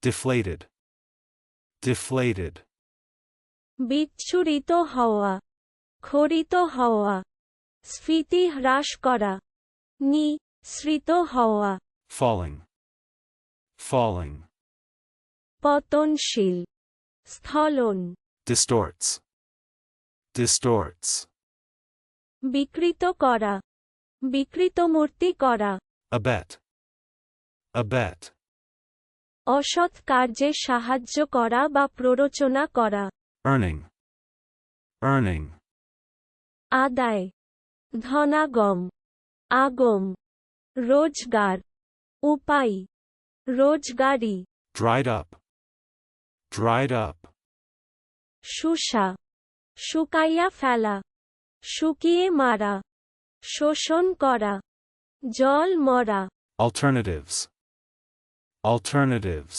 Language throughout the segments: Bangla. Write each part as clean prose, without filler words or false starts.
Deflated. Deflated. বিচ্ছুরিত হওয়া, ক্ষরিত হওয়া, স্ফীতি হ্রাস করা, নিঃসৃত হওয়া। Falling. Falling. পতনশীল, স্খলন। Distorts. Distorts. বিকৃত করা, বিকৃতমূর্তি করা। Abet. Abet. অসৎ কার্যে সাহায্য করা বা প্ররোচনা করা। Earning. Earning. আদায়, ধনাগম, আগম, রোজগার, উপায়, রোজগারি। Dried up. Dried up. শুষা, শুকাইয়া ফেলা, শুকিয়ে মারা, শোষণ করা, জল মরা। Alternatives. Alternatives.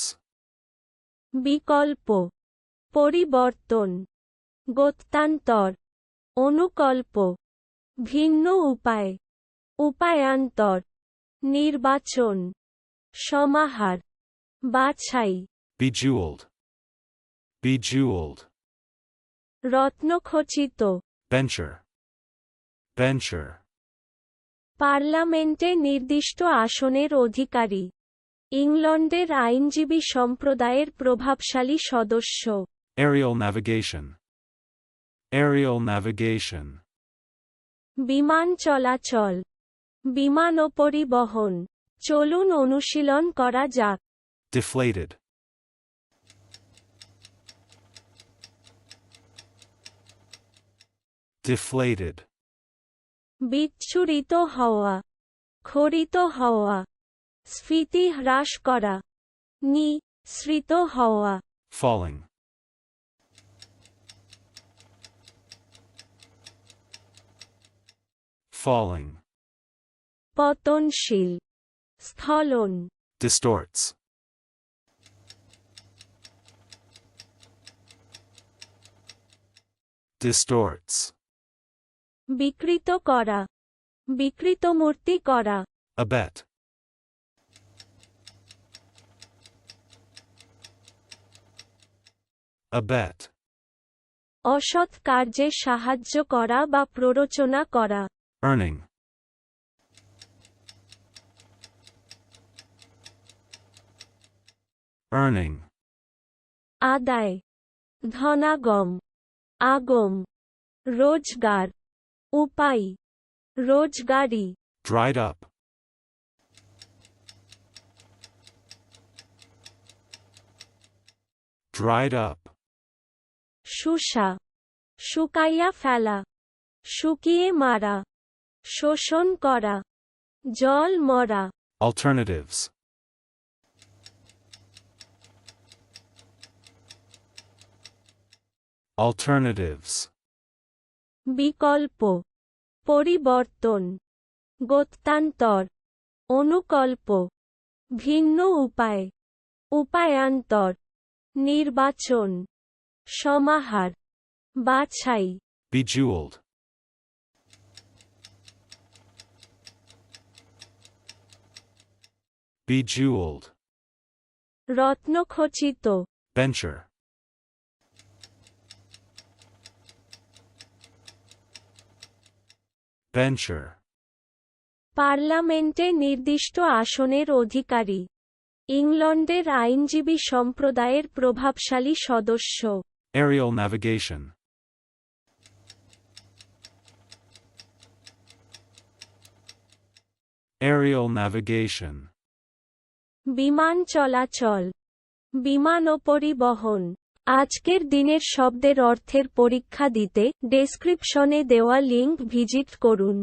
বিকল্প, পরিবর্তন, গত্যান্তর, অনুকল্প, ভিন্ন উপায়, উপায়ান্তর, নির্বাচন, সমাহার, বাছাই। Bejeweled. Bejeweled. রত্নখচিত। Bencher. Bencher. পার্লামেন্টে নির্দিষ্ট আসনের অধিকারী, ইংল্যান্ডের আইনজীবী সম্প্রদায়ের প্রভাবশালী সদস্য। Aerial navigation. Aerial navigation. বিমান চলাচল, বিমান ও পরিবহন। চলুন অনুশীলন করা যাক। Deflated. Deflated. বিচ্ছুরিত হওয়া, ক্ষরিত হওয়া, স্ফীতি হ্রাস করা, নিঃসৃত হওয়া। Falling. Falling. পতনশীল, স্খলন। Distorts. Distorts. বিকৃত করা, বিকৃতমূর্তি করা। Abet. Abet. অসৎ কার্যে সাহায্য করা বা প্ররোচনা করা। Earning. Earning. আদায়, ধনাগম, আগম, রোজগার, উপায়, রোজগারি। Dried up. Dried up. শুষা, শুকাইয়া ফেলা, শুকিয়ে মারা, শোষণ করা, জল মরা। Alternatives. Alternatives. বিকল্প, পরিবর্তন, গত্যান্তর, অনুকল্প, ভিন্ন উপায়, উপায়ান্তর, নির্বাচন, সমাহার, বাছাই। Bejeweled. Bejeweled. রত্নখচিত। Bencher. Bencher. পার্লামেন্টে নির্দিষ্ট আসনের অধিকারী, ইংল্যান্ডের আইনজীবী সম্প্রদায়ের প্রভাবশালী সদস্য। Aerial navigation. Aerial navigation. বিমান চলাচল, বিমান ও পরিবহন। আজকের দিনের শব্দের অর্থের পরীক্ষা দিতে ডেসক্রিপশনে দেওয়া লিংক ভিজিট করুন।